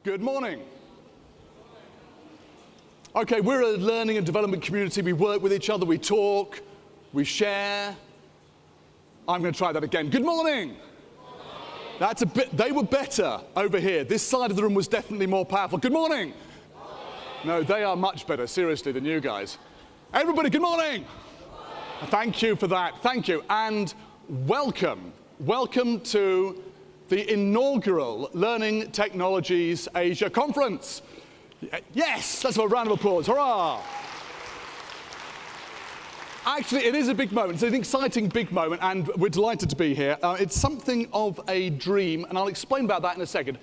Good morning. Okay, we're a learning and development community. We work with each other, we talk, we share. I'm going to try that again. Good morning. That's a bit, they were better over here. This side of the room was definitely more powerful. Good morning. No, they are much better, seriously, than you guys. Everybody, good morning. Thank you for that. Thank you. And welcome. Welcome to the inaugural Learning Technologies Asia Conference. Yes, that's a round of applause. Hurrah! Actually, it is a big moment. It's an exciting big moment, and we're delighted to be here. It's something of a dream, and I'll explain about that in a second.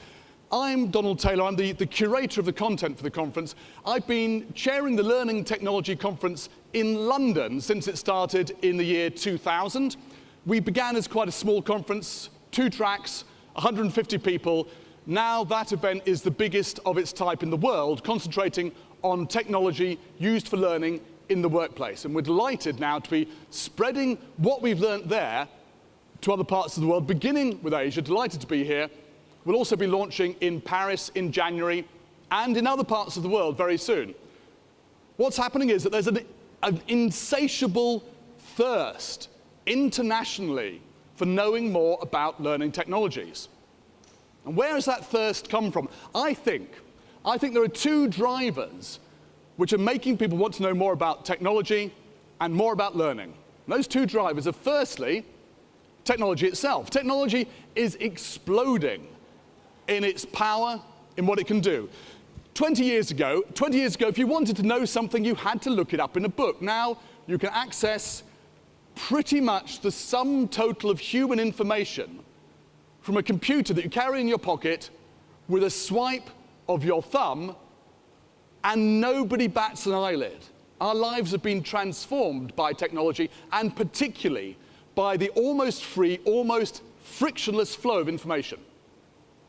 I'm Donald Taylor. I'm the curator of the content for the conference. I've been chairing the Learning Technology Conference in London since it started in the year 2000. We began as quite a small conference, 2 tracks, 150 people. Now that event is the biggest of its type in the world, concentrating on technology used for learning in the workplace. And we're delighted now to be spreading what we've learned there to other parts of the world, beginning with Asia. Delighted to be here. We'll also be launching in Paris in January and in other parts of the world very soon. What's happening is that there's an insatiable thirst internationally for knowing more about learning technologies. And where has that thirst come from? I think there are 2 drivers which are making people want to know more about technology and more about learning. And those 2 drivers are, firstly, technology itself. Technology is exploding in its power, in what it can do. 20 years ago, if you wanted to know something, you had to look it up in a book. Now you can access pretty much the sum total of human information from a computer that you carry in your pocket with a swipe of your thumb, and nobody bats an eyelid. Our lives have been transformed by technology, and particularly by the almost free, almost frictionless flow of information.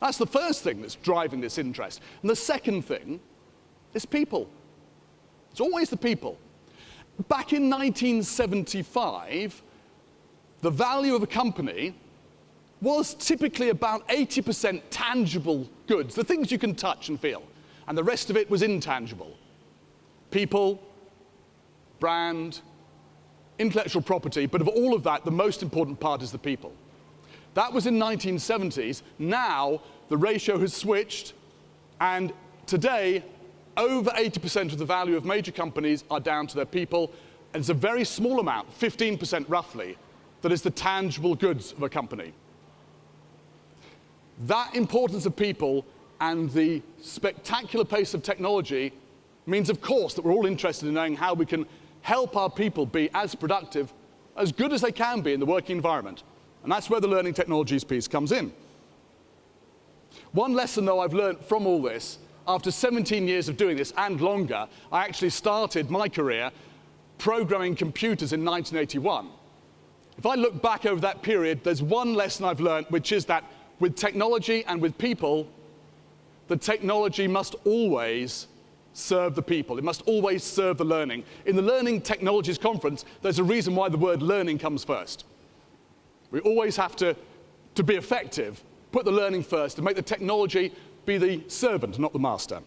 That's the first thing that's driving this interest. And the second thing is people. It's always the people. Back in 1975, the value of a company was typically about 80% tangible goods, the things you can touch and feel, and the rest of it was intangible. People, brand, intellectual property, but of all of that, the most important part is the people. That was in the 1970s. Now, the ratio has switched, and today, over 80% of the value of major companies are down to their people, and it's a very small amount, 15% roughly, that is the tangible goods of a company. That importance of people and the spectacular pace of technology means, of course, that we're all interested in knowing how we can help our people be as productive, as good as they can be in the working environment. And that's where the learning technologies piece comes in. One lesson, though, I've learned from all this, after 17 years of doing this and longer, I actually started my career programming computers in 1981. If I look back over that period, there's one lesson I've learned, which is that with technology and with people, the technology must always serve the people. It must always serve the learning. In the Learning Technologies Conference, there's a reason why the word learning comes first. We always have to be effective, put the learning first and make the technology be the servant, not the master.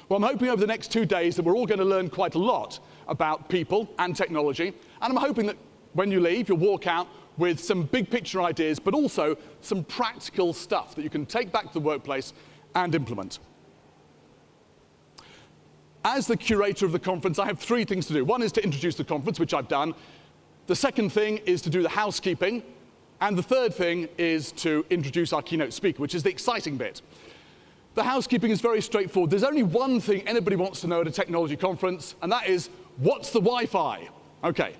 Well, I'm hoping over the next 2 days that we're all going to learn quite a lot about people and technology, and I'm hoping that when you leave, you'll walk out with some big picture ideas, but also some practical stuff that you can take back to the workplace and implement. As the curator of the conference, I have 3 things to do. One is to introduce the conference, which I've done. The second thing is to do the housekeeping. And the third thing is to introduce our keynote speaker, which is the exciting bit. The housekeeping is very straightforward. There's only one thing anybody wants to know at a technology conference, and that is, what's the Wi-Fi? Okay.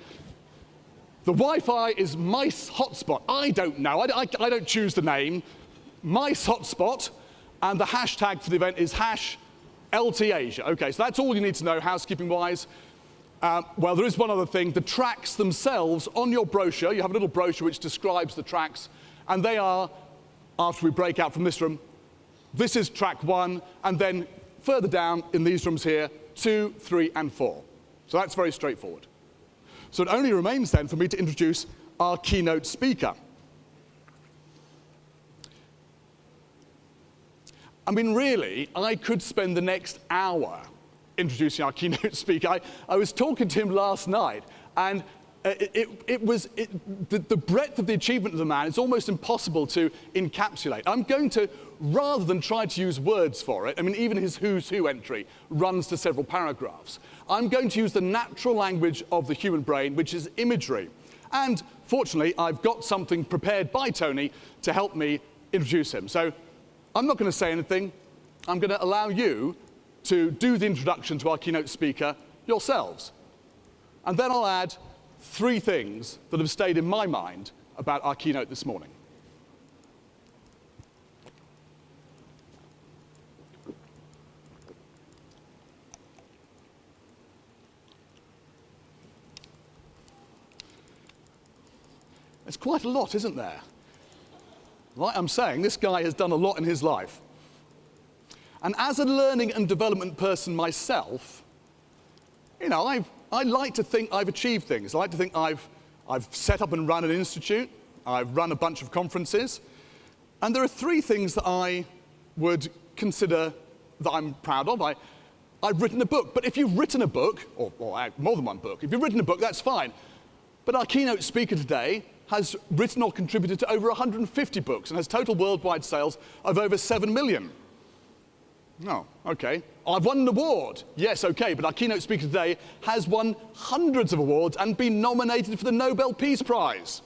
The Wi-Fi is Mice Hotspot. I don't know. I don't choose the name. Mice Hotspot, and the hashtag for the event is #LTAsia. Okay, so that's all you need to know housekeeping-wise. Well, there is one other thing. The tracks themselves on your brochure, you have a little brochure which describes the tracks, and they are, after we break out from this room, this is track 1, and then further down in these rooms here, 2, 3, and 4. So that's very straightforward. So it only remains then for me to introduce our keynote speaker. I mean, really, I could spend the next hour introducing our keynote speaker. I was talking to him last night, and the breadth of the achievement of the man is almost impossible to encapsulate. I'm going to, rather than try to use words for it, I mean, even his Who's Who entry runs to several paragraphs. I'm going to use the natural language of the human brain, which is imagery. And fortunately, I've got something prepared by Tony to help me introduce him. So I'm not going to say anything. I'm going to allow you to do the introduction to our keynote speaker yourselves. And then I'll add 3 things that have stayed in my mind about our keynote this morning. It's quite a lot, isn't there? Like I'm saying, this guy has done a lot in his life. And as a learning and development person myself, you know, I like to think I've achieved things. I like to think I've set up and run an institute. I've run a bunch of conferences. And there are 3 things that I would consider that I'm proud of. I've written a book. But if you've written a book, or more than one book, if you've written a book, that's fine. But our keynote speaker today has written or contributed to over 150 books and has total worldwide sales of over 7 million. Oh, okay. I've won an award. Yes, okay, but our keynote speaker today has won hundreds of awards and been nominated for the Nobel Peace Prize.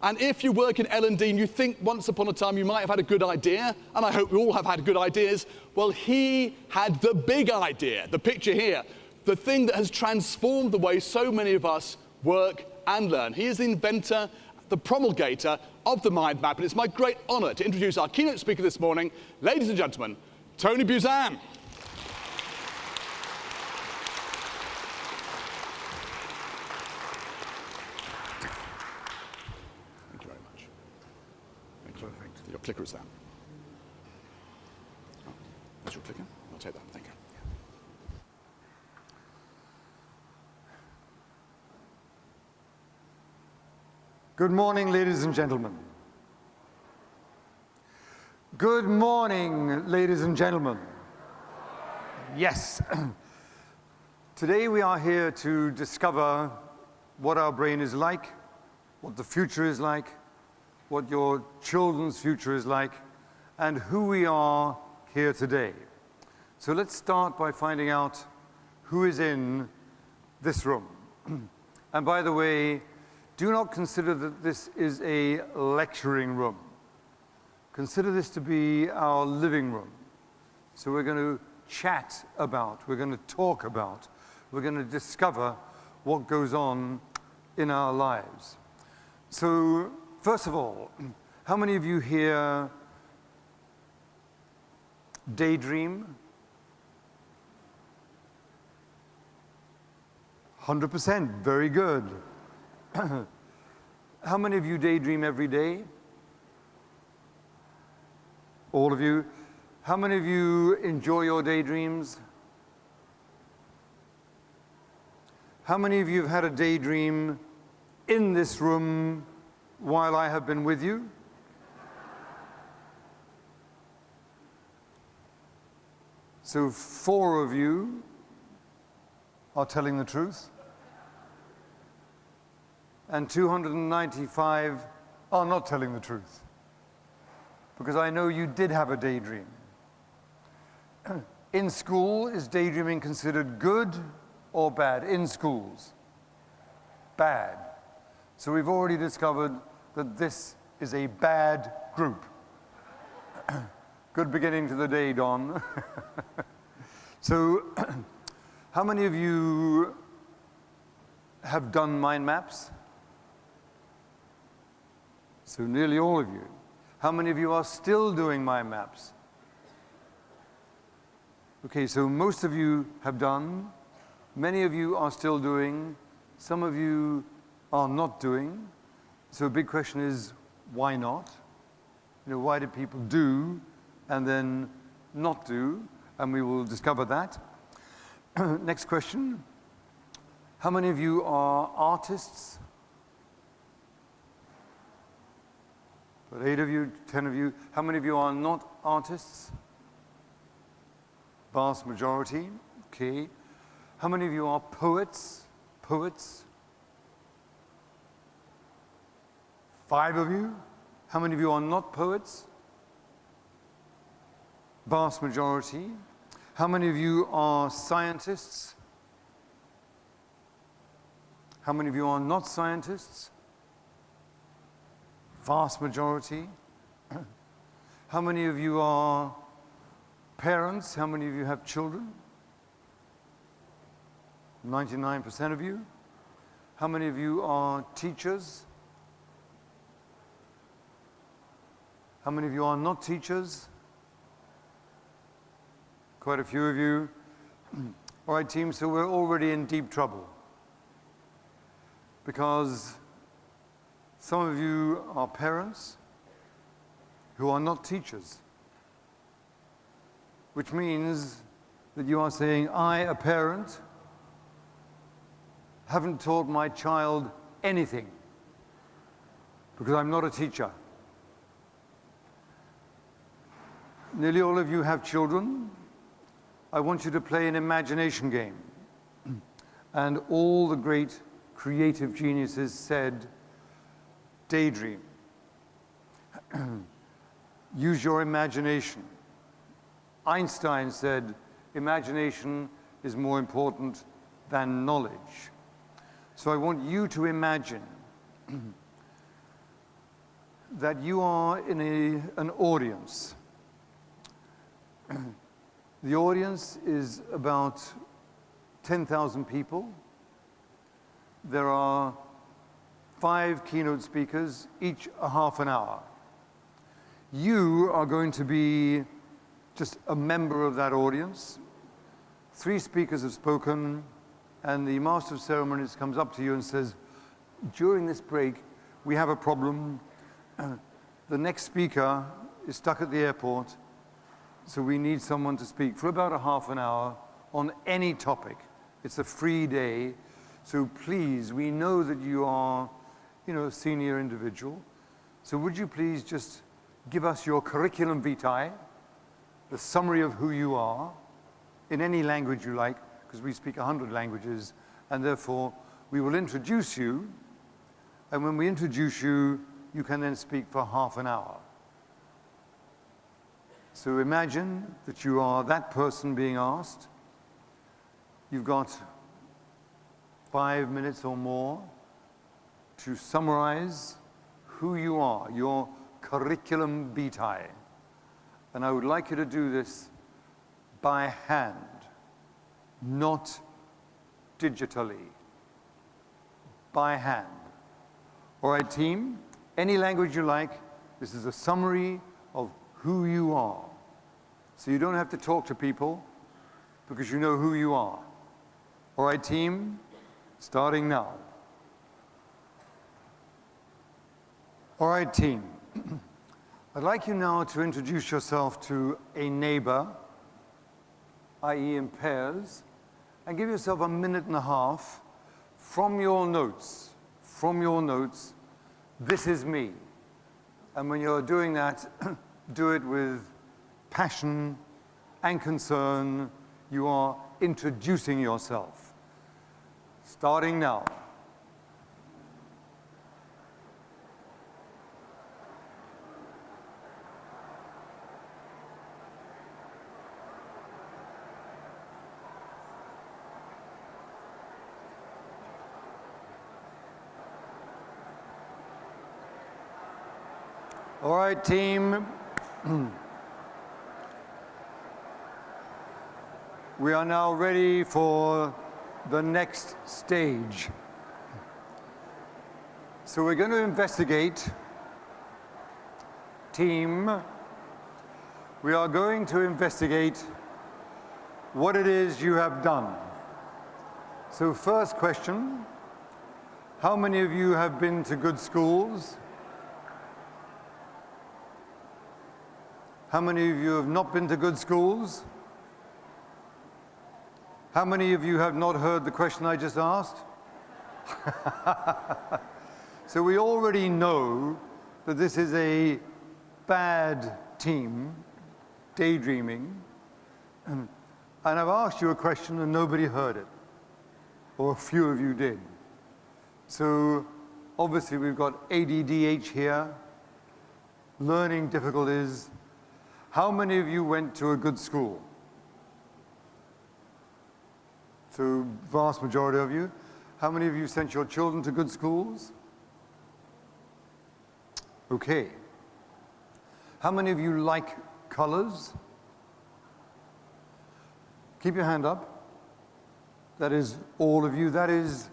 And if you work in L&D and you think once upon a time you might have had a good idea, and I hope we all have had good ideas, well, he had the big idea, the picture here, the thing that has transformed the way so many of us work and learn. He is the inventor, the promulgator of the mind map, and it's my great honor to introduce our keynote speaker this morning, ladies and gentlemen, Tony Buzan. Thank you very much. Thank you. Your clicker is down. Oh, that's your clicker? I'll take that. Thank you. Good morning, ladies and gentlemen. Good morning, ladies and gentlemen. Yes. Today we are here to discover what our brain is like, what the future is like, what your children's future is like, and who we are here today. So let's start by finding out who is in this room. And by the way, do not consider that this is a lecturing room. Consider this to be our living room. So we're going to chat about, we're going to talk about, we're going to discover what goes on in our lives. So first of all, how many of you here daydream? 100%, very good. How many of you daydream every day? All of you. How many of you enjoy your daydreams? How many of you have had a daydream in this room while I have been with you? So 4 of you are telling the truth. And 295 are not telling the truth. Because I know you did have a daydream. In school, is daydreaming considered good or bad? In schools? Bad. So we've already discovered that this is a bad group. Good beginning to the day, Don. So, how many of you have done mind maps? So nearly all of you. How many of you are still doing mind maps? Okay, so most of you have done, many of you are still doing, some of you are not doing. So a big question is, why not? You know, why do people do and then not do? And we will discover that. Next question. How many of you are artists? But 8 of you, 10 of you. How many of you are not artists? Vast majority. Okay. How many of you are poets? Poets? 5 of you. How many of you are not poets? Vast majority. How many of you are scientists? How many of you are not scientists? Vast majority. How many of you are parents? How many of you have children? 99% of you. How many of you are teachers? How many of you are not teachers? Quite a few of you. All right, team, so we're already in deep trouble. Because some of you are parents who are not teachers. Which means that you are saying, I, a parent, haven't taught my child anything because I'm not a teacher. Nearly all of you have children. I want you to play an imagination game. And all the great creative geniuses said, daydream. Use your imagination. Einstein said, imagination is more important than knowledge. So I want you to imagine that you are in an audience. The audience is about 10,000 people. There are 5 keynote speakers, each a half an hour. You are going to be just a member of that audience. 3 speakers have spoken, and the Master of Ceremonies comes up to you and says, during this break, we have a problem. The next speaker is stuck at the airport, so we need someone to speak for about a half an hour on any topic. It's a free day, so please, we know that you are, a senior individual, so would you please just give us your curriculum vitae, the summary of who you are, in any language you like, because we speak 100 languages, and therefore we will introduce you, and when we introduce you, you can then speak for half an hour. So imagine that you are that person being asked. You've got 5 minutes or more to summarize who you are, your curriculum vitae. And I would like you to do this by hand, not digitally, by hand. All right, team, any language you like, this is a summary of who you are. So you don't have to talk to people because you know who you are. All right, team, starting now. All right, team. I'd like you now to introduce yourself to a neighbor, i.e. in pairs, and give yourself a minute and a half from your notes. From your notes, this is me. And when you're doing that, do it with passion and concern. You are introducing yourself. Starting now. All right, team. We are now ready for the next stage. So we're going to investigate, team. We are going to investigate what it is you have done. So first question, how many of you have been to good schools? How many of you have not been to good schools? How many of you have not heard the question I just asked? So we already know that this is a bad team, daydreaming. And I've asked you a question and nobody heard it, or a few of you did. So obviously we've got ADDH here, learning difficulties. How many of you went to a good school? So vast majority of you. How many of you sent your children to good schools? Okay. How many of you like colors? Keep your hand up. That is all of you. That is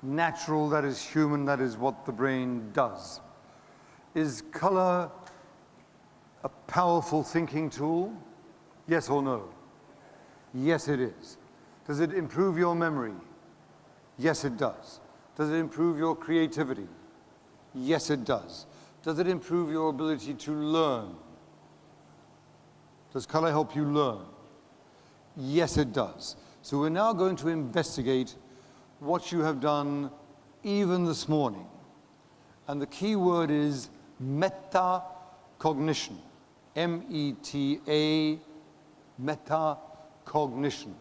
natural, that is human, that is what the brain does. Is color a powerful thinking tool? Yes or no? Yes, it is. Does it improve your memory? Yes, it does. Does it improve your creativity? Yes, it does. Does it improve your ability to learn? Does color help you learn? Yes, it does. So we're now going to investigate what you have done even this morning. And the key word is metacognition. M-E-T-A, metacognition,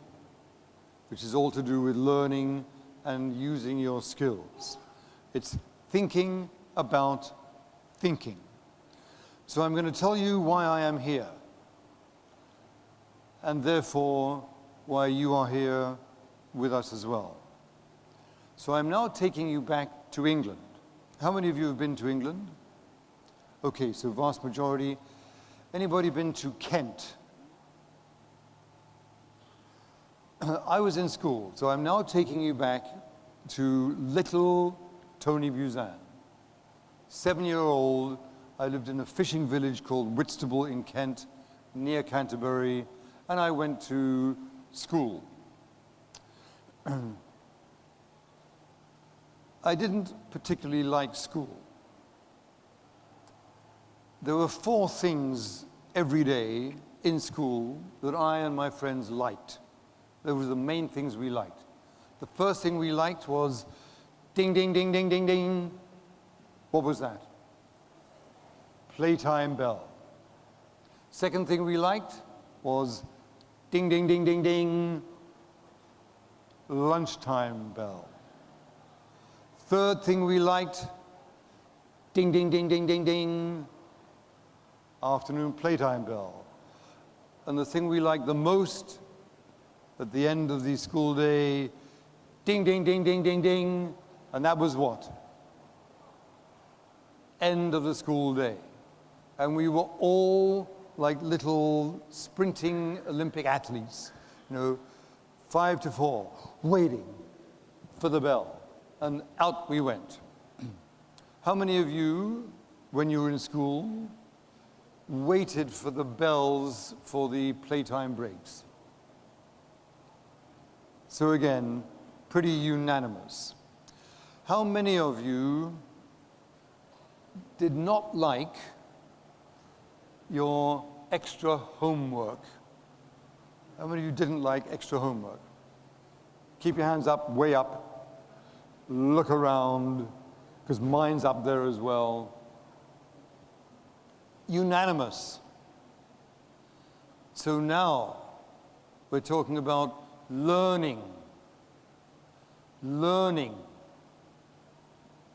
which is all to do with learning and using your skills. It's thinking about thinking. So I'm going to tell you why I am here, and therefore why you are here with us as well. So I'm now taking you back to England. How many of you have been to England? Okay, so vast majority. Anybody been to Kent? I was in school, so I'm now taking you back to little Tony Buzan. 7-year-old, I lived in a fishing village called Whitstable in Kent, near Canterbury, and I went to school. I didn't particularly like school. There were 4 things every day in school that I and my friends liked. Those were the main things we liked. The first thing we liked was ding, ding, ding, ding, ding, ding. What was that? Playtime bell. Second thing we liked was ding, ding, ding, ding, ding. Lunchtime bell. Third thing we liked, ding, ding, ding, ding, ding, ding. Afternoon playtime bell. And the thing we liked the most at the end of the school day, ding, ding, ding, ding, ding, ding. And that was what? End of the school day. And we were all like little sprinting Olympic athletes, 5 to 4, waiting for the bell. And out we went. How many of you, when you were in school, waited for the bells for the playtime breaks? So again, pretty unanimous. How many of you did not like your extra homework? How many of you didn't like extra homework? Keep your hands up, way up. Look around, because mine's up there as well. Unanimous. So now we're talking about learning. Learning.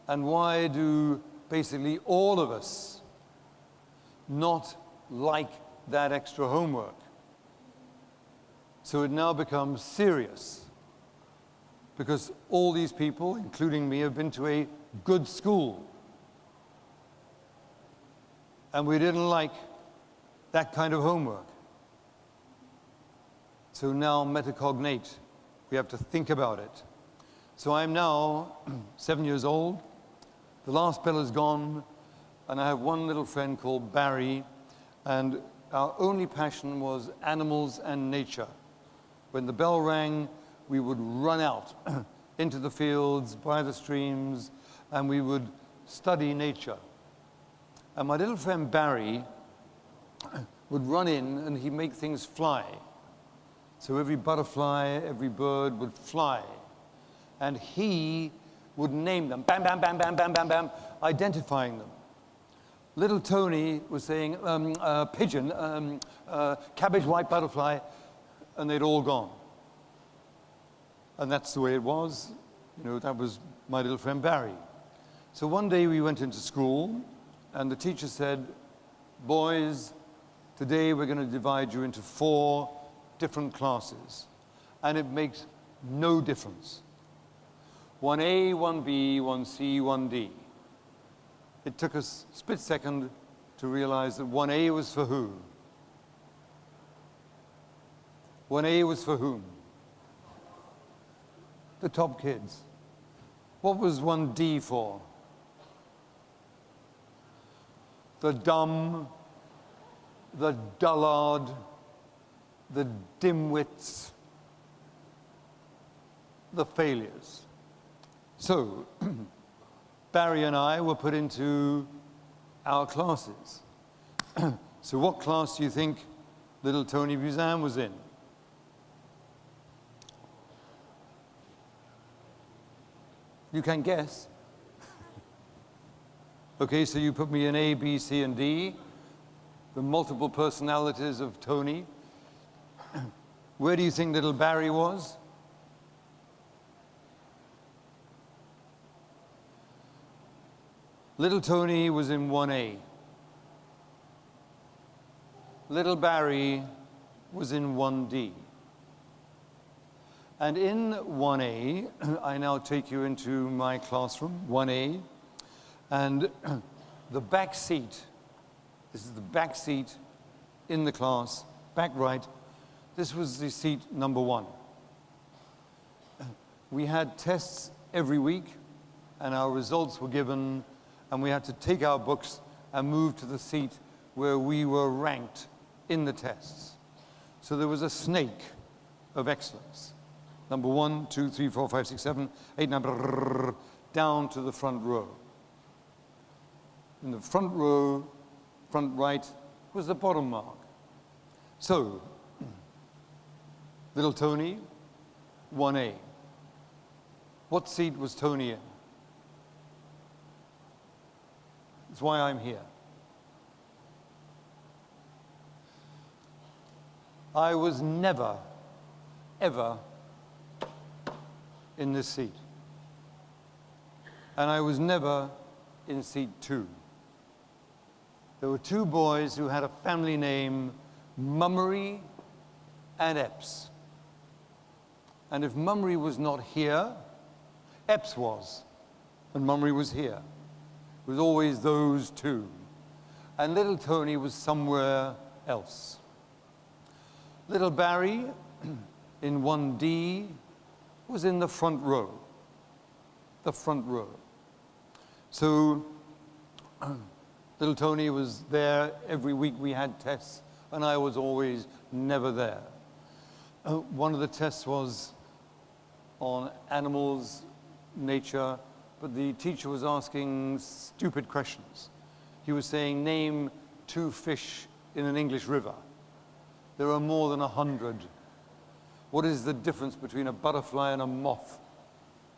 And why do basically all of us not like that extra homework? So it now becomes serious. Because all these people, including me, have been to a good school. And we didn't like that kind of homework. So now metacognate. We have to think about it. So I'm now 7 years old. The last bell is gone. And I have one little friend called Barry. And our only passion was animals and nature. When the bell rang, we would run out into the fields, by the streams, and we would study nature. And my little friend Barry would run in and he'd make things fly. So every butterfly, every bird would fly. And he would name them, bam, bam, bam, bam, bam, bam, bam, identifying them. Little Tony was saying, pigeon, cabbage white butterfly. and they'd all gone. And that's the way it was. You know, that was my little friend Barry. So one day we went into school, and the teacher said, boys, today we're going to divide you into 4 different classes, and it makes no difference. 1A, 1B, 1C, 1D. It took us a split second to realize that 1A was for who? 1A was for whom? The top kids. What was 1D for? The dumb, the dullard, the dimwits, the failures. So, Barry and I were put into our classes. So what class do you think little Tony Buzan was in? You can guess. Okay, so you put me in A, B, C, and D, the multiple personalities of Tony. Where do you think little Barry was? Little Tony was in 1A. Little Barry was in 1D. And in 1A, I now take you into my classroom, 1A, and the back seat, this is the back seat in the class, back right, this was the seat number 1. We had tests every week, and our results were given, and we had to take our books and move to the seat where we were ranked in the tests. So there was a snake of excellence. Number 1, 2, 3, 4, 5, 6, 7, 8, 9, down to the front row. In the front row, front right, was the bottom mark. So, little Tony, 1A. What seat was Tony in? That's why I'm here. I was never, ever in this seat. And I was never in seat 2. There were 2 boys who had a family name, Mummery and Epps. And if Mummery was not here, Epps was, and Mummery was here. It was always those 2. And little Tony was somewhere else. Little Barry, in 1D, was in the front row. The front row. So, little Tony was there every week we had tests, and I was always never there. One of the tests was on animals, nature, but the teacher was asking stupid questions. He was saying, name 2 fish in an English river. There are more than 100. What is the difference between a butterfly and a moth?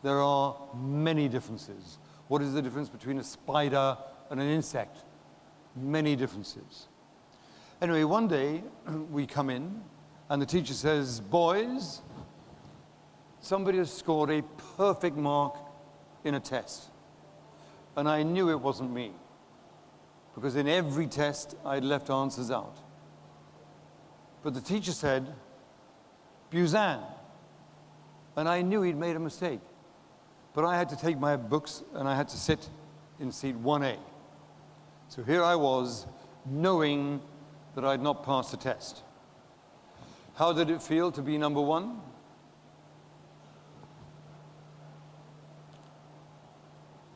There are many differences. What is the difference between a spider and an insect? Many differences. Anyway, one day we come in and the teacher says, boys, somebody has scored a perfect mark in a test. And I knew it wasn't me, because in every test I'd left answers out. But the teacher said, Buzan. And I knew he'd made a mistake. But I had to take my books and I had to sit in seat 1A. So here I was, knowing that I'd not passed the test. How did it feel to be number 1?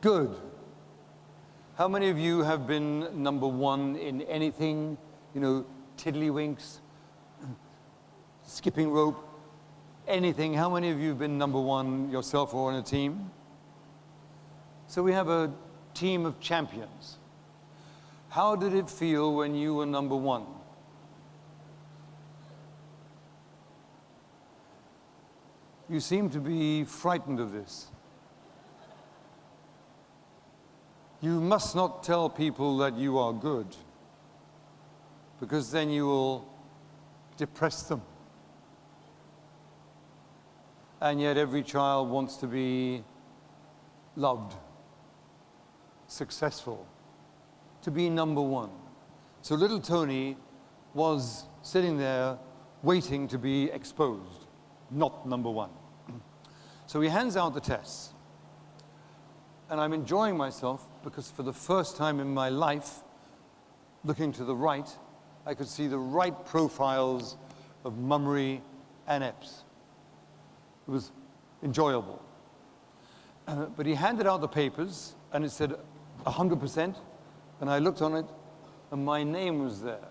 Good. How many of you have been number 1 in anything? You know, tiddlywinks, skipping rope, anything. How many of you have been number 1 yourself or in a team? So we have a team of champions. How did it feel when you were number 1? You seem to be frightened of this. You must not tell people that you are good, because then you will depress them. and yet every child wants to be loved, successful, to be number one. So little Tony was sitting there waiting to be exposed, not number one. So he hands out the tests. And I'm enjoying myself because for the first time in my life, looking to the right, I could see the right profiles of Mummery and Epps. It was enjoyable. But he handed out the papers, and it said 100%, and I looked on it, and my name was there.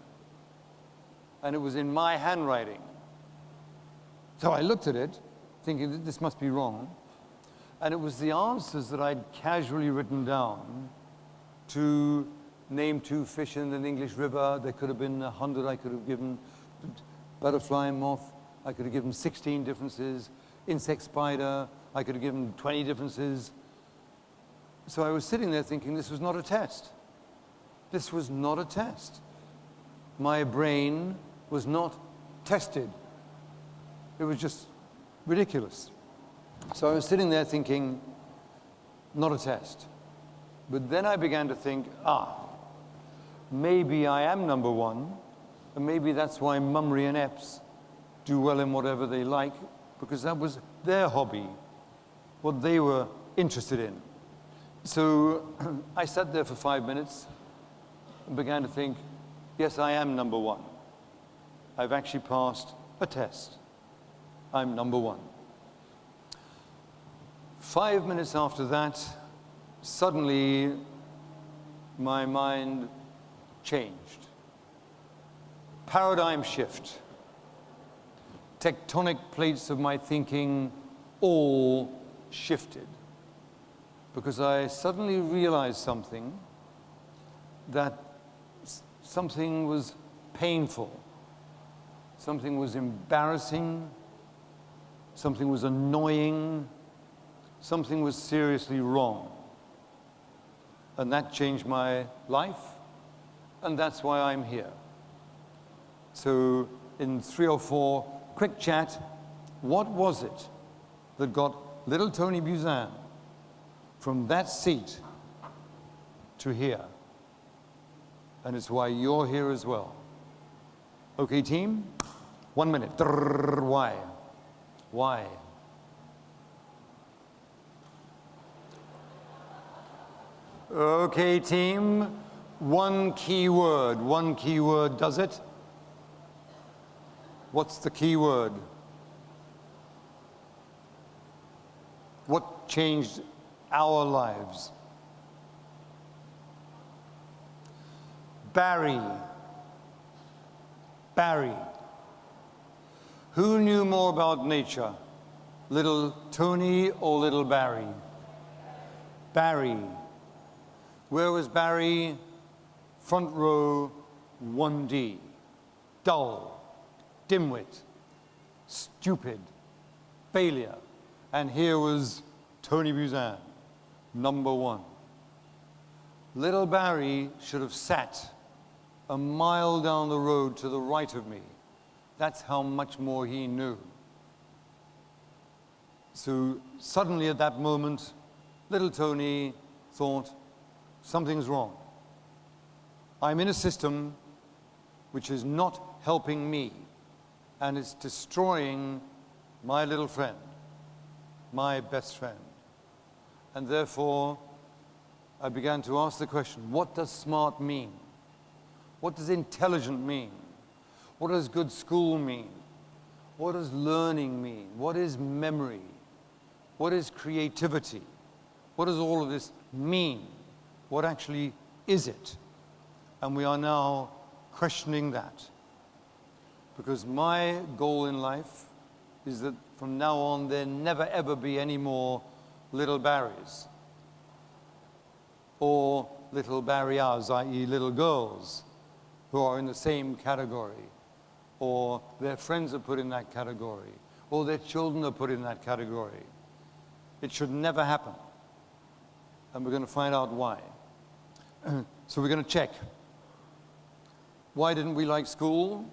And it was in my handwriting. So I looked at it, thinking that this must be wrong. And it was the answers that I'd casually written down to name 2 fish in an English river. There could have been 100 I could have given. Butterfly and moth, I could have given 16 differences. Insect spider, I could have given 20 differences. So I was sitting there thinking this was not a test. This was not a test. My brain was not tested. It was just ridiculous. So I was sitting there thinking, not a test. But then I began to think, maybe I am number one, and maybe that's why Mummery and Epps do well in whatever they like, because that was their hobby, what they were interested in. So I sat there for 5 minutes and began to think, yes, I am number one. I've actually passed a test. I'm number one. 5 minutes after that, suddenly my mind changed. Paradigm shift. Tectonic plates of my thinking all shifted. Because I suddenly realized something, that something was painful, something was embarrassing, something was annoying, something was seriously wrong. And that changed my life, and that's why I'm here. So in 3 or 4 quick chat, what was it that got little Tony Buzan from that seat to here? And it's why you're here as well. Okay, team? 1 minute. Why? Why? Okay, team. One key word does it. What's the key word? What changed our lives? Barry. Barry. Who knew more about nature? Little Tony or little Barry? Barry. Where was Barry? Front row, 1D. Dull, dimwit, stupid, failure. And here was Tony Buzan, number one. Little Barry should have sat a mile down the road to the right of me. That's how much more he knew. So suddenly at that moment, little Tony thought, something's wrong. I'm in a system which is not helping me, and it's destroying my little friend, my best friend. And therefore, I began to ask the question, what does smart mean? What does intelligent mean? What does good school mean? What does learning mean? What is memory? What is creativity? What does all of this mean? What actually is it? And we are now questioning that. Because my goal in life is that from now on there never ever be any more little Barrys. Or little Barriers, i.e. little girls, who are in the same category. Or their friends are put in that category. Or their children are put in that category. It should never happen. And we're going to find out why. So we're going to check. Why didn't we like school?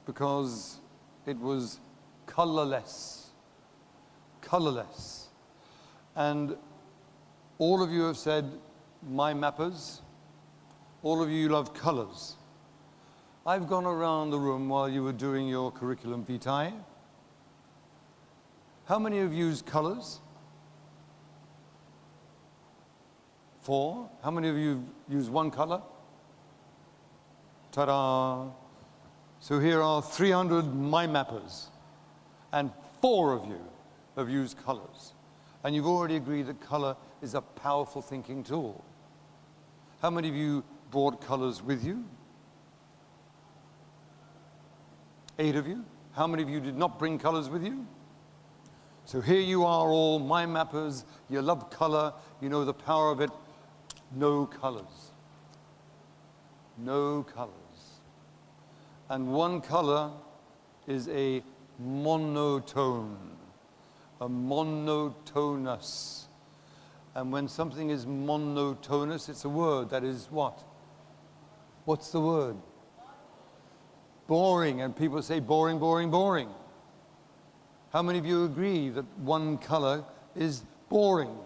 Because it was colorless. colorless. And all of you have said, my mappers, all of you love colors. I've gone around the room while you were doing your curriculum vitae. How many of you use colors? 4. How many of you use one color? Ta-da! So here are 300 my mappers, and 4 of you have used colors. And you've already agreed that color is a powerful thinking tool. How many of you brought colors with you? 8 of you. How many of you did not bring colors with you? So here you are all, my mappers, you love color, you know the power of it. No colors. No colors. And one color is a monotone, a monotonous. And when something is monotonous, it's a word that is what? What's the word? Boring. And people say boring, boring, boring. How many of you agree that one color is boring?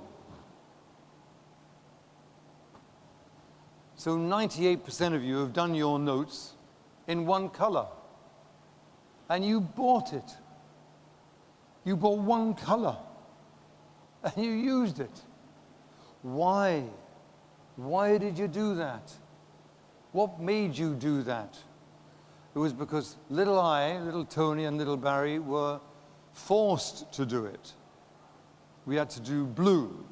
So 98% of you have done your notes in one color. And you bought it. You bought one color. And you used it. Why? Why did you do that? What made you do that? It was because little I, little Tony, and little Barry were forced to do it. We had to do blue,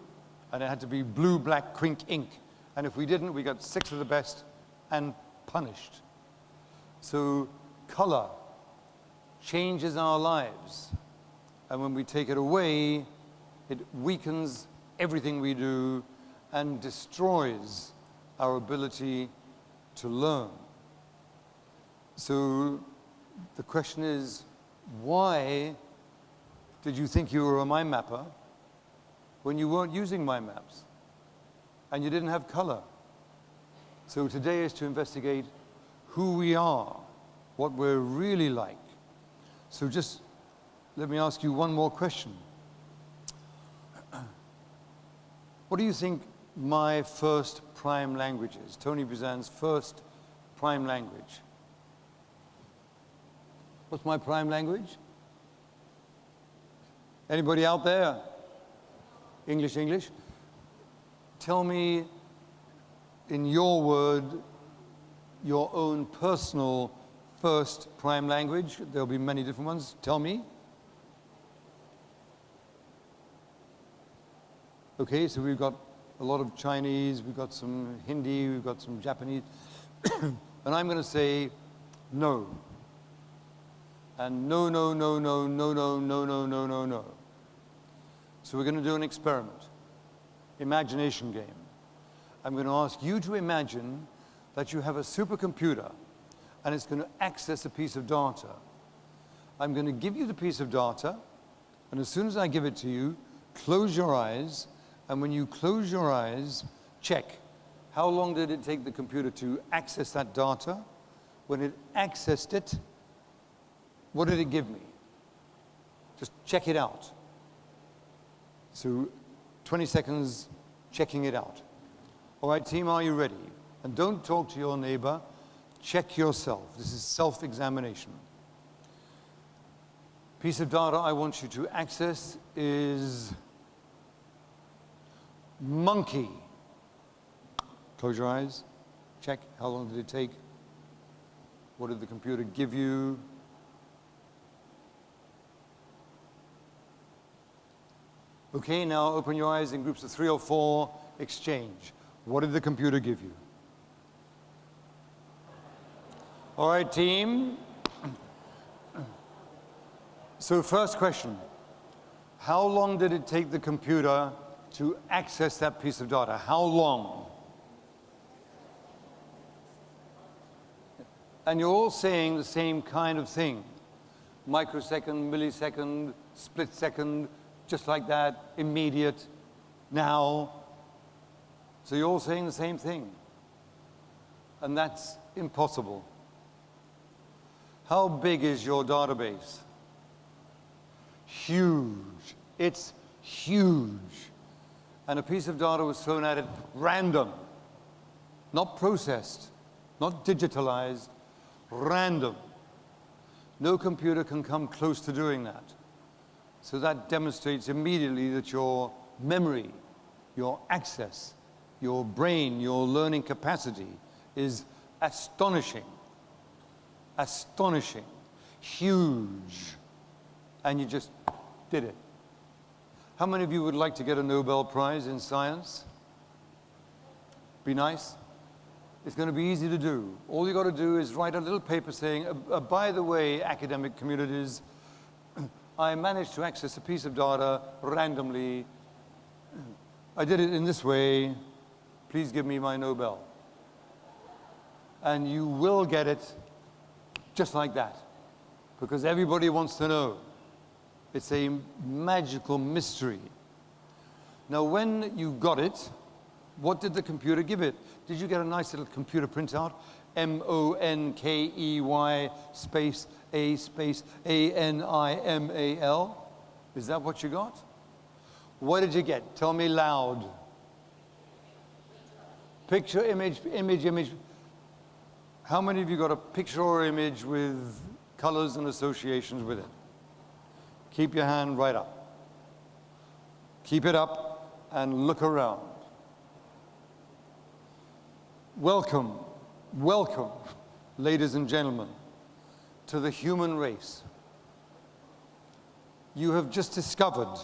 and it had to be blue, black, quink, ink. And if we didn't, we got 6 of the best and punished. So color changes our lives. And when we take it away, it weakens everything we do and destroys our ability to learn. So the question is, why did you think you were a mind mapper when you weren't using mind maps and you didn't have color? So today is to investigate who we are, what we're really like. So just let me ask you one more question. What do you think my first prime language is? Tony Buzan's first prime language. What's my prime language? Anybody out there? English, English? Tell me, in your word, your own personal first prime language. There'll be many different ones. Tell me. Okay, so we've got a lot of Chinese, we've got some Hindi, we've got some Japanese. And I'm going to say no. And no, no, no, no, no, no, no, no, no, no, no. So we're going to do an experiment, imagination game. I'm going to ask you to imagine that you have a supercomputer and it's going to access a piece of data. I'm going to give you the piece of data, and as soon as I give it to you, close your eyes, and when you close your eyes, check. How long did it take the computer to access that data? When it accessed it, what did it give me? Just check it out. So 20 seconds checking it out. All right, team, are you ready? And don't talk to your neighbor. Check yourself. This is self-examination. Piece of data I want you to access is monkey. Close your eyes. Check. How long did it take? What did the computer give you? Okay, now open your eyes in groups of 3 or 4. Exchange. What did the computer give you? All right, team. So first question. How long did it take the computer to access that piece of data? How long? And you're all saying the same kind of thing. Microsecond, millisecond, split second, just like that, immediate, now. So you're all saying the same thing. And that's impossible. How big is your database? Huge. It's huge. And a piece of data was thrown at it random, not processed, not digitalized, random. No computer can come close to doing that. So that demonstrates immediately that your memory, your access, your brain, your learning capacity is astonishing, astonishing, huge. And you just did it. How many of you would like to get a Nobel Prize in science? Be nice. It's going to be easy to do. All you got to do is write a little paper saying, by the way, academic communities, I managed to access a piece of data randomly. I did it in this way. Please give me my Nobel. And you will get it just like that, because everybody wants to know. It's a magical mystery. Now, when you got it, what did the computer give it? Did you get a nice little computer printout? MONKEY space A space ANIMAL? Is that what you got? What did you get? Tell me loud. Picture, image, image, image. How many of you got a picture or image with colors and associations with it? Keep your hand right up. Keep it up and look around. Welcome, welcome, ladies and gentlemen, to the human race. You have just discovered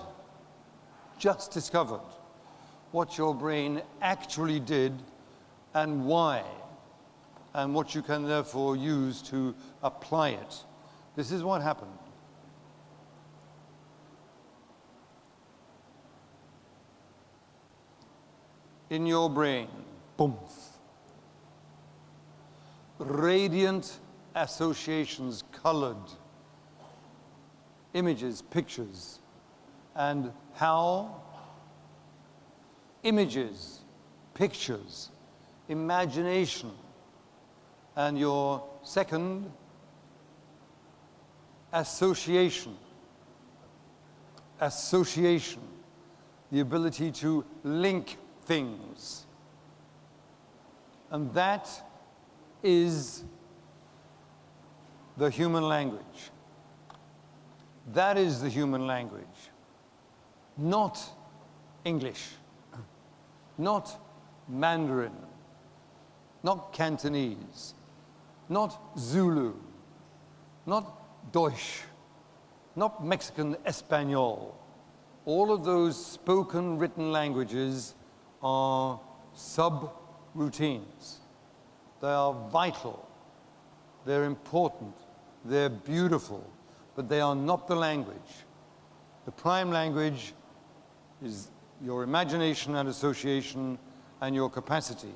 what your brain actually did and why, and what you can therefore use to apply it. This is what happened. In your brain, boom. Radiant associations, colored images, pictures, and how images, pictures, imagination, and your second, association, the ability to link things. And that is the human language. That is the human language. Not English, not Mandarin, not Cantonese, not Zulu, not Deutsch, not Mexican Espanol. All of those spoken, written languages are subroutines. They are vital, they're important, they're beautiful, but they are not the language. The prime language is your imagination and association and your capacity.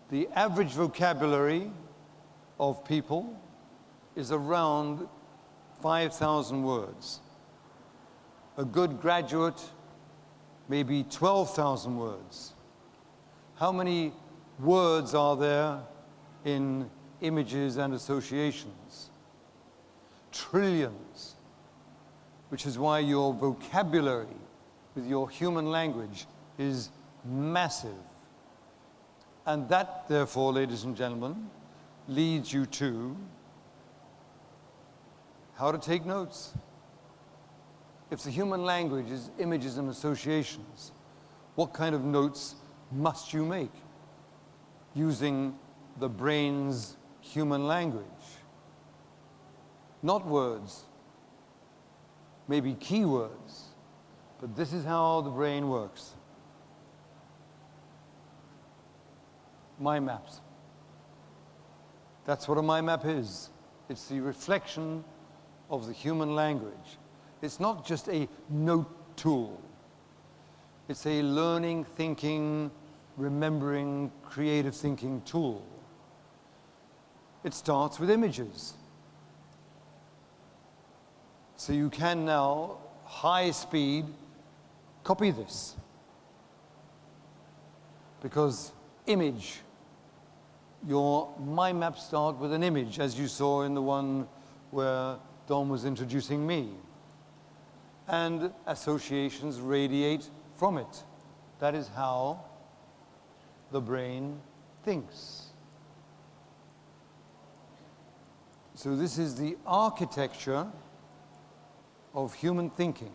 The average vocabulary of people is around 5,000 words. A good graduate, maybe 12,000 words. How many words are there in images and associations? Trillions, which is why your vocabulary with your human language is massive. And that, therefore, ladies and gentlemen, leads you to how to take notes. If the human language is images and associations, what kind of notes must you make using the brain's human language? Not words, maybe keywords, but this is how the brain works. Mind maps. That's what a mind map is. It's the reflection of the human language. It's not just a note tool. It's a learning, thinking, remembering, creative thinking tool. It starts with images. So you can now, high speed, copy this. Because image, your mind maps start with an image, as you saw in the one where Don was introducing me. and associations radiate from it. That is how the brain thinks. So this is the architecture of human thinking.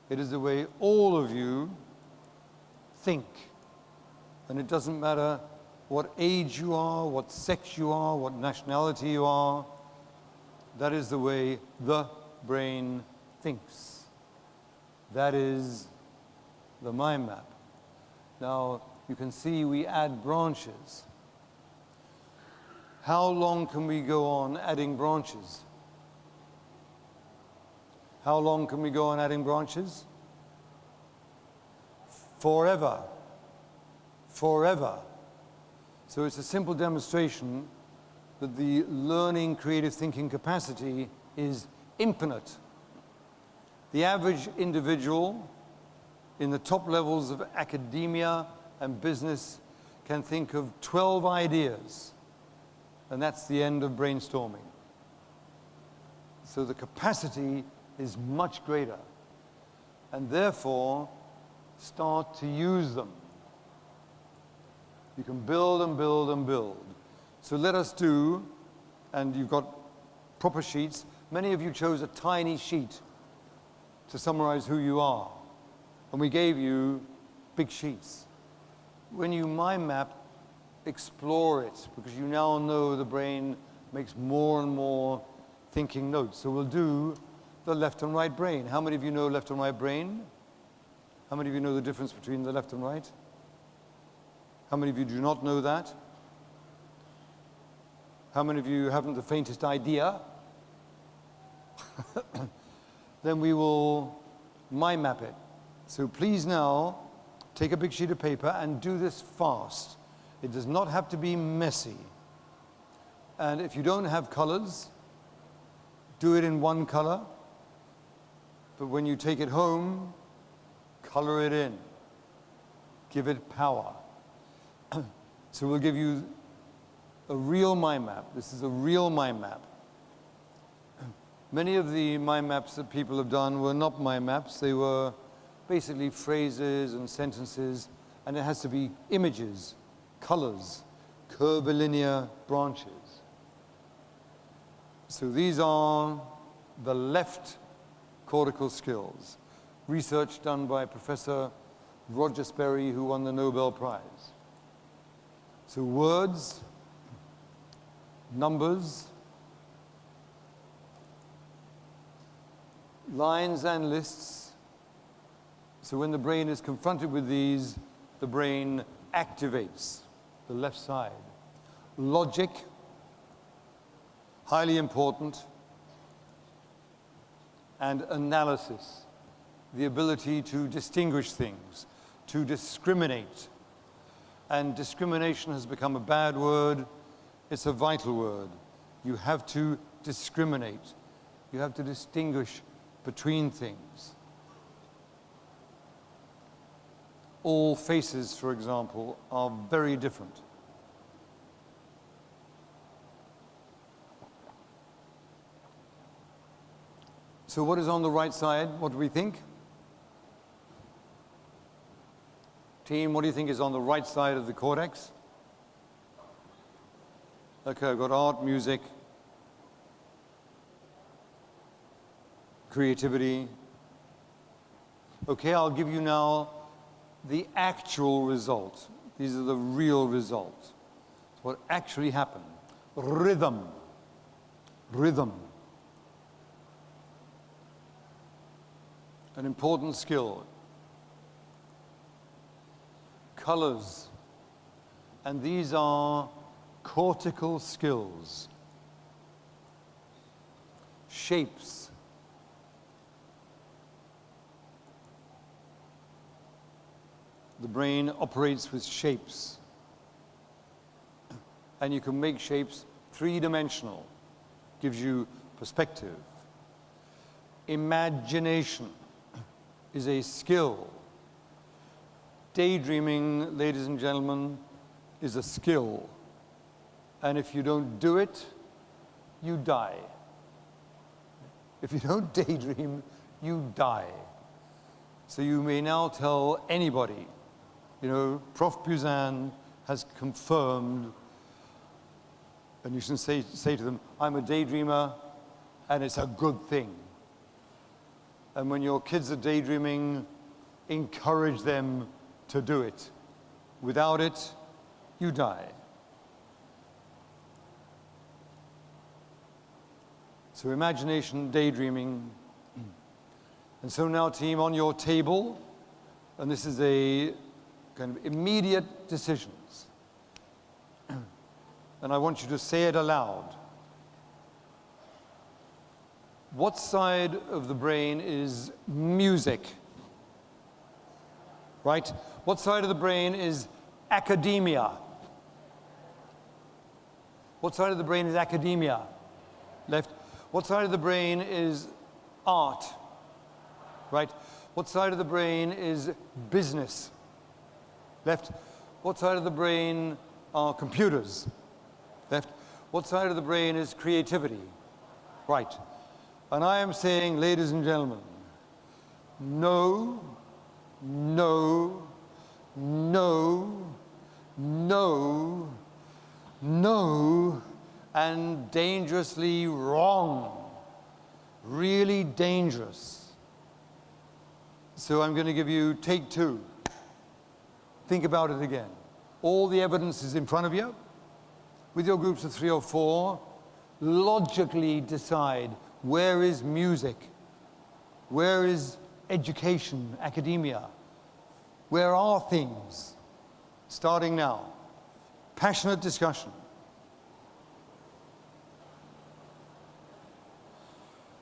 It is the way all of you think. And it doesn't matter what age you are, what sex you are, what nationality you are. That is the way the brain thinks. That is the mind map. Now, you can see we add branches. How long can we go on adding branches? How long can we go on adding branches? Forever. Forever. So it's a simple demonstration that the learning creative thinking capacity is infinite. The average individual in the top levels of academia and business can think of 12 ideas, and that's the end of brainstorming. So the capacity is much greater, and therefore start to use them. You can build and build and build. So let us do, and you've got proper sheets. Many of you chose a tiny sheet to summarize who you are, and we gave you big sheets. When you mind map, explore it, because you now know the brain makes more and more thinking notes. So we'll do the left and right brain. How many of you know left and right brain? How many of you know the difference between the left and right? How many of you do not know that? How many of you haven't the faintest idea? Then we will mind map it. So please now take a big sheet of paper and do this fast. It does not have to be messy. And if you don't have colors, do it in one color. But when you take it home, color it in. Give it power. So we'll give you a real mind map. This is a real mind map. Many of the mind maps that people have done were not mind maps. They were basically phrases and sentences, and it has to be images, colors, curvilinear branches. So these are the left cortical skills. Research done by Professor Roger Sperry, who won the Nobel Prize. So words, numbers, lines and lists. So when the brain is confronted with these, the brain activates the left side. Logic, highly important, and analysis, the ability to distinguish things, to discriminate. And discrimination has become a bad word. It's a vital word. You have to discriminate. You have to distinguish between things. All faces, for example, are very different. So what is on the right side? What do we think? Team, what do you think is on the right side of the cortex? Okay, I've got art, music, creativity. Okay, I'll give you now the actual result. These are the real results. It's what actually happened. Rhythm. Rhythm. An important skill. Colors. And these are cortical skills. Shapes. The brain operates with shapes. And you can make shapes three-dimensional. Gives you perspective. Imagination is a skill. Daydreaming, ladies and gentlemen, is a skill. And if you don't do it, you die. If you don't daydream, you die. So you may now tell anybody, you know, Prof. Buzan has confirmed, and you can say to them, I'm a daydreamer, and it's a good thing. And when your kids are daydreaming, encourage them to do it. Without it, you die. So imagination, daydreaming. And so now, team, on your table, and this is a kind of immediate decisions. And I want you to say it aloud. What side of the brain is music? Right? What side of the brain is academia? What side of the brain is academia? Left. What side of the brain is art? Right? What side of the brain is business? Left. What side of the brain are computers? Left. What side of the brain is creativity? Right. And I am saying, ladies and gentlemen, no, no, no, no, no, and dangerously wrong. Really dangerous. So I'm going to give you take two. Think about it again. All the evidence is in front of you. With your groups of 3 or 4, logically decide where is music, where is education, academia, where are things? Starting now. Passionate discussion.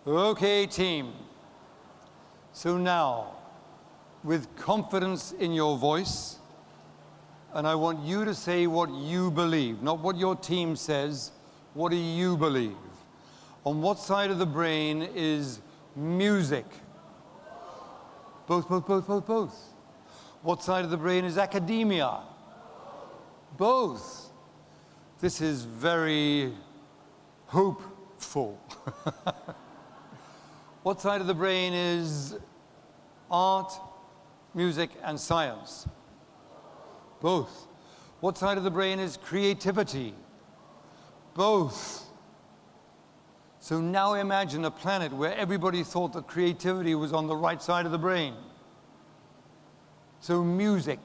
Okay, team. So now, with confidence in your voice, and I want you to say what you believe, not what your team says, what do you believe? On what side of the brain is music? Both, both, both, both, both. What side of the brain is academia? Both. This is very hopeful. What side of the brain is art, music, and science? Both. What side of the brain is creativity? Both. So now imagine a planet where everybody thought that creativity was on the right side of the brain. So music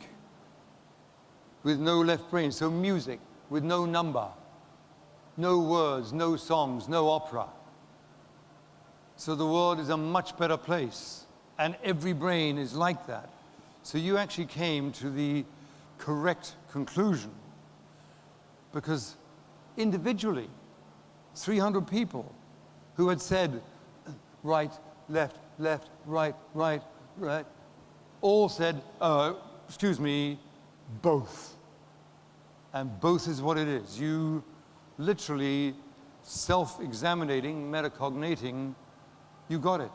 with no left brain. So music with no number, no words, no songs, no opera. So the world is a much better place, and every brain is like that. So you actually came to the correct conclusion, because individually, 300 people who had said right, left, left, right, right, right, all said, excuse me, both. And both is what it is. You literally self-examining, metacognating, you got it.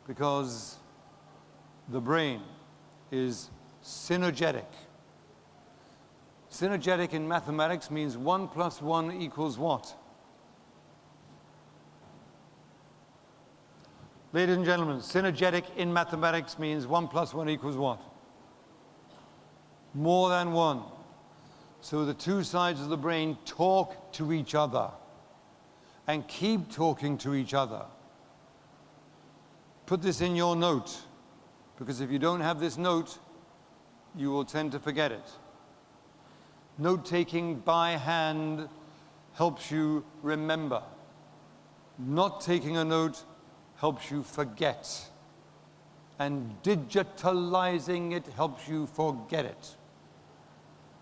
Because the brain is synergetic. Synergetic in mathematics means 1 + 1 = what? Ladies and gentlemen, synergetic in mathematics means 1 + 1 = what? More than 1. So the two sides of the brain talk to each other and keep talking to each other. Put this in your note, because if you don't have this note, you will tend to forget it. Note-taking by hand helps you remember. Not taking a note helps you forget. And digitalizing it helps you forget it,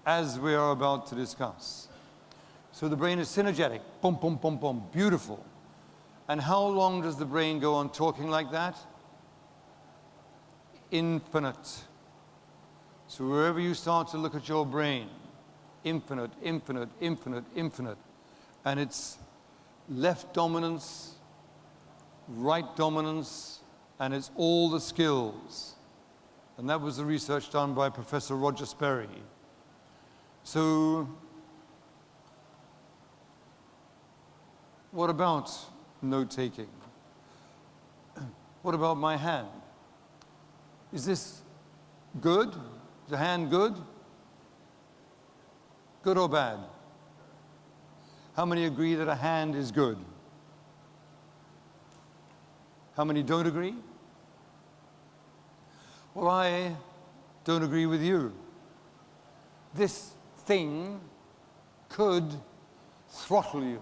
as we are about to discuss. So the brain is synergetic. Boom, boom, boom, boom. Beautiful. And how long does the brain go on talking like that? Infinite. So wherever you start to look at your brain, infinite, infinite, infinite, infinite. And it's left dominance, right dominance, and it's all the skills. And that was the research done by Professor Roger Sperry. So what about note-taking? What about my hand? Is this good? Is the hand good? Good or bad? How many agree that a hand is good? How many don't agree? Well, I don't agree with you. This thing could throttle you.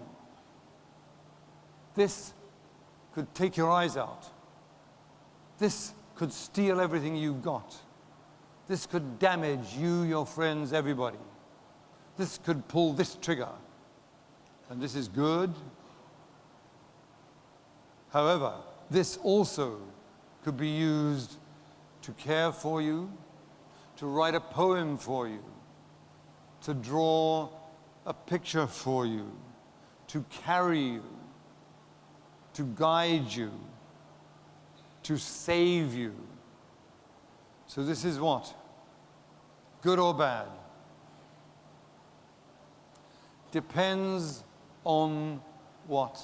This could take your eyes out. This could steal everything you've got. This could damage you, your friends, everybody. This could pull this trigger. And this is good. However, this also could be used to care for you, to write a poem for you, to draw a picture for you, to carry you, to guide you, to save you. So this is what? Good or bad? Depends on what?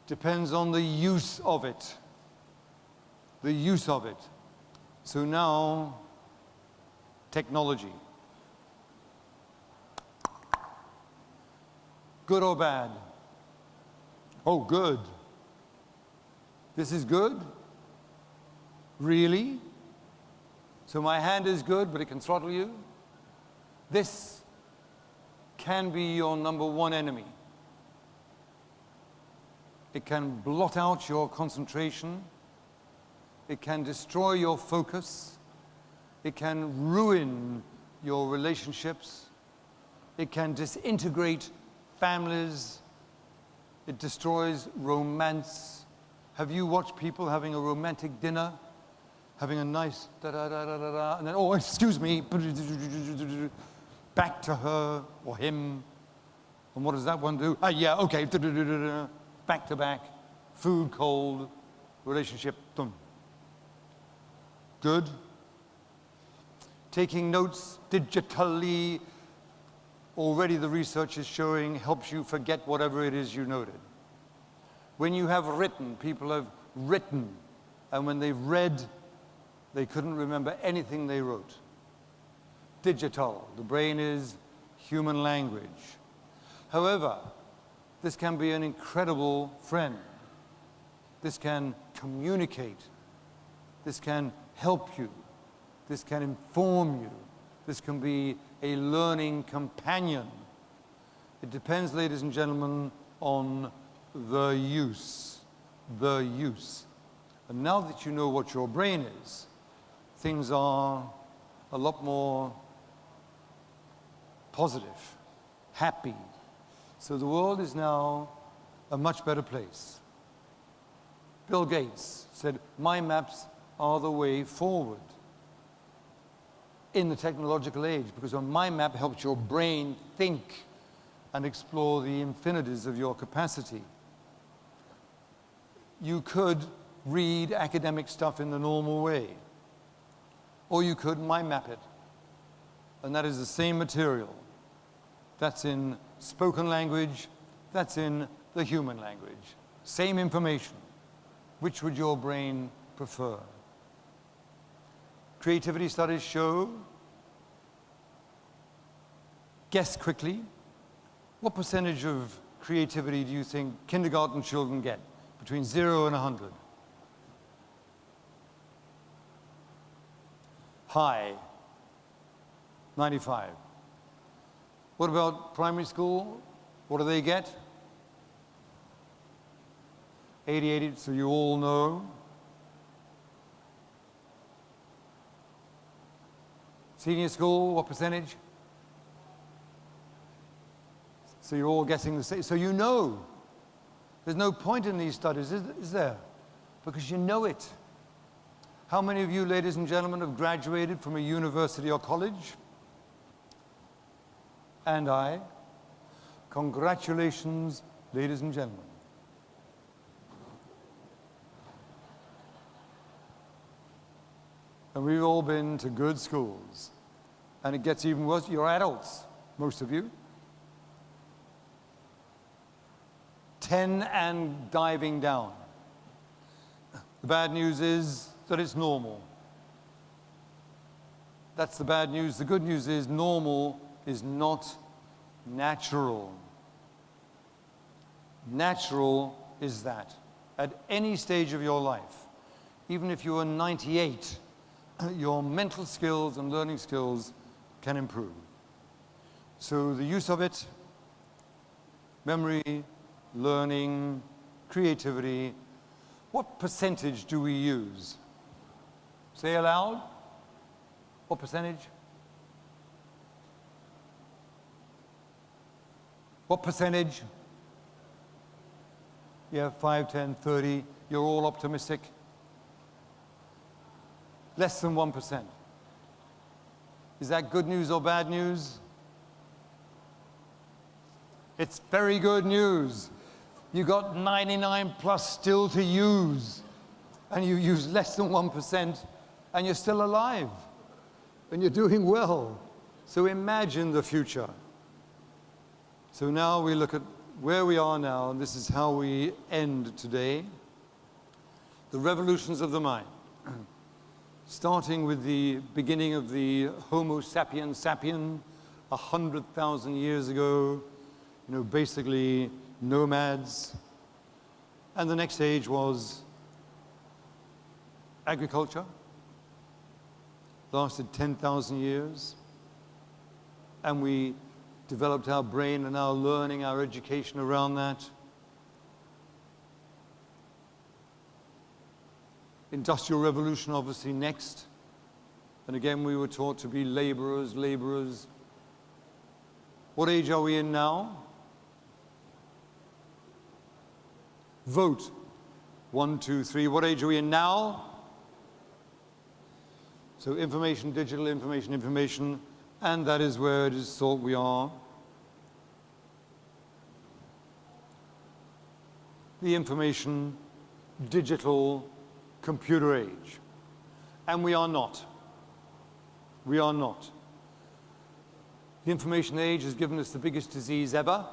Depends on the use of it. The use of it. So now, technology. Good or bad? Oh, good. This is good? Really? So my hand is good, but it can throttle you? This can be your number one enemy. It can blot out your concentration. It can destroy your focus. It can ruin your relationships. It can disintegrate families. It destroys romance. Have you watched people having a romantic dinner? Having a nice da-da-da-da-da-da, and then, oh, excuse me, back to her or him. And what does that one do? Ah, yeah, okay, back to back, food cold, relationship done. Good. Taking notes digitally, already the research is showing, helps you forget whatever it is you noted. When you have written, people have written, and when they've read, they couldn't remember anything they wrote. Digital, the brain is human language. However, this can be an incredible friend. This can communicate. This can help you. This can inform you. This can be a learning companion. It depends, ladies and gentlemen, on the use. The use. And now that you know what your brain is, things are a lot more positive, happy. So the world is now a much better place. Bill Gates said, "My maps are the way forward in the technological age, because a mind map helps your brain think and explore the infinities of your capacity." You could read academic stuff in the normal way, or you could mind map it. And that is the same material. That's in spoken language, that's in the human language. Same information. Which would your brain prefer? Creativity studies show, guess quickly, what percentage of creativity do you think kindergarten children get? Between 0 and 100. High, 95. What about primary school? What do they get? 80, so you all know. Senior school, what percentage? So you're all guessing the same. So you know. There's no point in these studies, is there? Because you know it. How many of you, ladies and gentlemen, have graduated from a university or college? And I. Congratulations, ladies and gentlemen. And we've all been to good schools. And it gets even worse. You're adults, most of you. 10 and diving down. The bad news is that it's normal. That's the bad news. The good news is normal is not natural. Natural is that at any stage of your life, even if you are 98, your mental skills and learning skills can improve. So the use of it, memory, learning, creativity, what percentage do we use? Say aloud. What percentage? What percentage? Yeah, 5, 10, 30. You're all optimistic. Less than 1%. Is that good news or bad news? It's very good news. You got 99 plus still to use, and you use less than 1%, and you're still alive, and you're doing well. So imagine the future. So now we look at where we are now, and this is how we end today. The revolutions of the mind. Starting with the beginning of the Homo sapiens sapien, 100,000 years ago, basically nomads. And the next stage was agriculture, lasted 10,000 years. And we developed our brain and our learning, our education around that. Industrial revolution, obviously, next. And again, we were taught to be laborers, laborers. What age are we in now? Vote. 1, 2, 3. What age are we in now? So information, digital information, information. And that is where it is thought we are. The information, digital, computer age. And we are not. We are not. The information age has given us the biggest disease ever,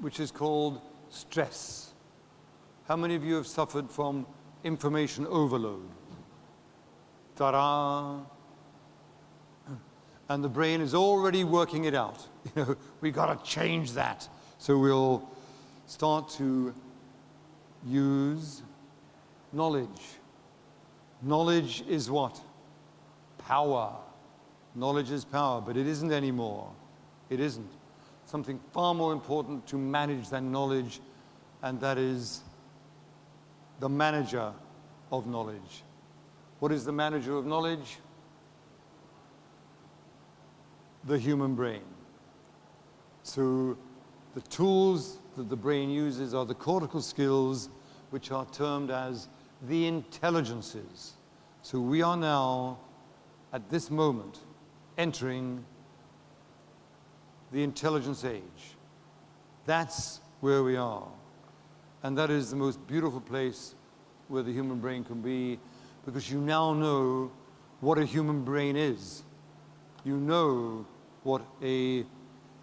which is called stress. How many of you have suffered from information overload? Ta-da! And the brain is already working it out. We've got to change that. So we'll start to use knowledge. Knowledge is what? Power. Knowledge is power, but it isn't anymore. It isn't. Something far more important to manage than knowledge, and that is the manager of knowledge. What is the manager of knowledge? The human brain. So the tools that the brain uses are the cortical skills, which are termed as the intelligences. So we are now, at this moment, entering the intelligence age. That's where we are. And that is the most beautiful place where the human brain can be, because you now know what a human brain is. You know what a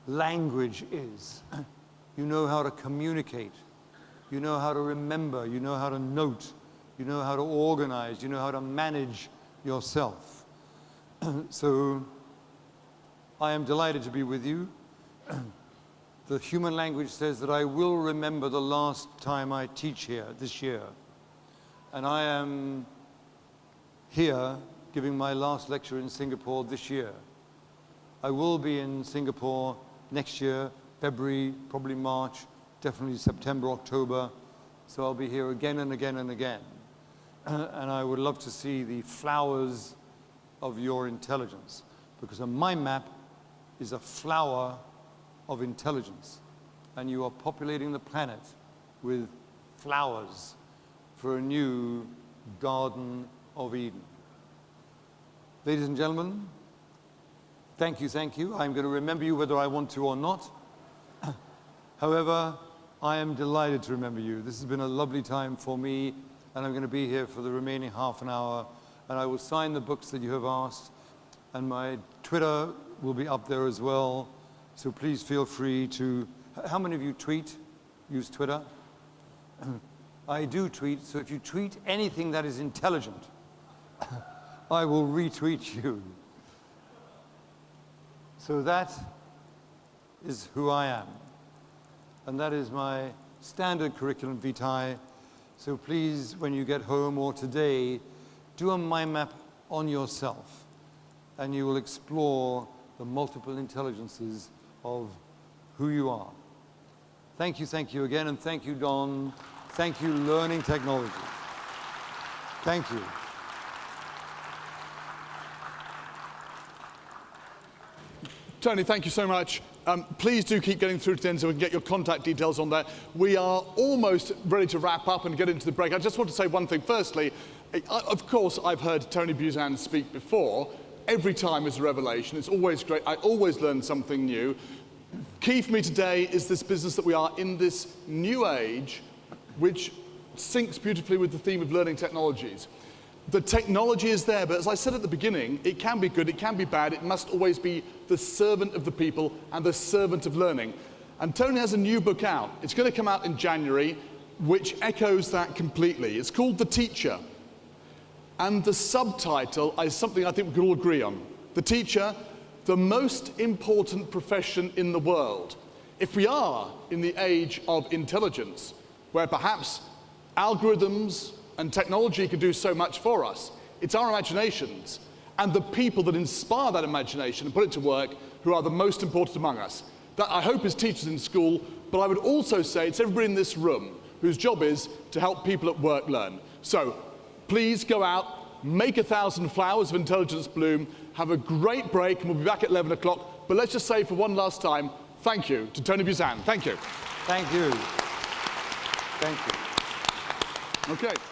language is. You know how to communicate. You know how to remember. You know how to note. You know how to organize. You know how to manage yourself. So I am delighted to be with you. The human language says that I will remember the last time I teach here this year. And I am here giving my last lecture in Singapore this year. I will be in Singapore next year, February, probably March, definitely September, October. So I'll be here again and again and again. And I would love to see the flowers of your intelligence, because on my map is a flower of intelligence, and you are populating the planet with flowers for a new Garden of Eden. Ladies and gentlemen, thank you, thank you. I'm going to remember you whether I want to or not. However, I am delighted to remember you. This has been a lovely time for me, and I'm going to be here for the remaining half an hour, and I will sign the books that you have asked, and my Twitter will be up there as well. So please feel free to, how many of you tweet, use Twitter? I do tweet, so if you tweet anything that is intelligent, I will retweet you. So that is who I am. And that is my standard curriculum vitae. So please, when you get home or today, do a mind map on yourself, and you will explore the multiple intelligences of who you are. Thank you again, and thank you, Don. Thank you, Learning Technology. Thank you. Tony, thank you so much. Please do keep getting through to the end so we can get your contact details on there. We are almost ready to wrap up and get into the break. I just want to say one thing. Firstly, of course, I've heard Tony Buzan speak before. Every time is a revelation. It's always great. I always learn something new. Key for me today is this business that we are in this new age, which syncs beautifully with the theme of learning technologies. The technology is there, but as I said at the beginning, it can be good, it can be bad, it must always be the servant of the people and the servant of learning. And Tony has a new book out. It's going to come out in January, which echoes that completely. It's called The Teacher. And the subtitle is something I think we could all agree on. The teacher, the most important profession in the world. If we are in the age of intelligence, where perhaps algorithms and technology can do so much for us, it's our imaginations and the people that inspire that imagination and put it to work who are the most important among us. That, I hope, is teachers in school, but I would also say it's everybody in this room whose job is to help people at work learn. So please go out, make 1,000 flowers of intelligence bloom, have a great break, and we'll be back at 11 o'clock. But let's just say for one last time, thank you to Tony Buzan. Thank you. Thank you. Thank you. Okay.